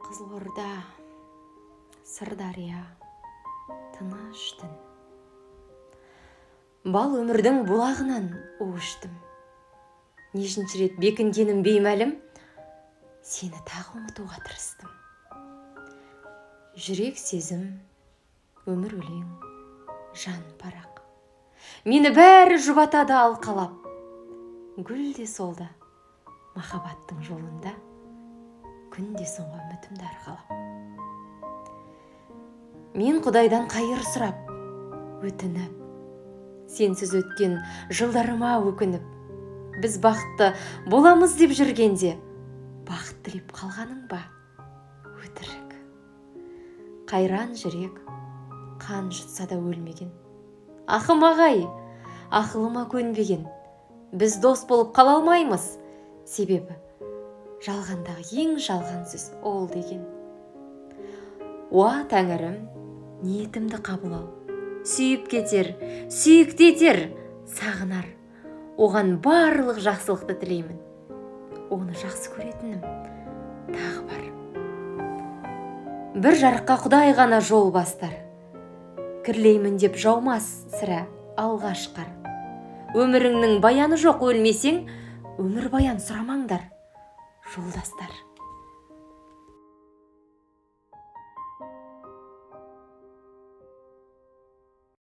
Қызылорда, Сырдария, тыныш түн. Бал өмірдің бұлағынан уыштым. Нешінші рет бекінгенім беймәлім, сені тағы ұмытуға тырыстым. Жүрек сезім, өмір өлең, жан парақ. Мені бәрі жұбатады алқалап. Гүл де солда, махаббаттың жолында, күнде соңғы үмітімді арқалап. Мен Құдайдан қайыр сұрап, өтініп, сенсіз өткен жылдарыма өкініп, біз бақытты боламыз деп жүргенде, бақыт тілеп қалғаның ба? Өтірік. Қайран жүрек, қан жұтса да өлмеген. Ақым ағай, ақылыма көнбеген. Біз дос болып қала алмаймыз, себебі жалғандағы ең жалған сөз ол деген. Уа тәңірім, ниетімді қабыл ал. Сүйіп кетер, сүйіктетер, сағынар. Оған барлық жақсылықты тілеймін. Оны жақсы көретінім тағы бар. Бір жарыққа Құдай ғана жол бастар. Кірлеймін деп жаумас сірә алғаш қар. Өміріңнің баяны жоқ, өлмесең, өмір баян сұрамаңдар, жолдастар.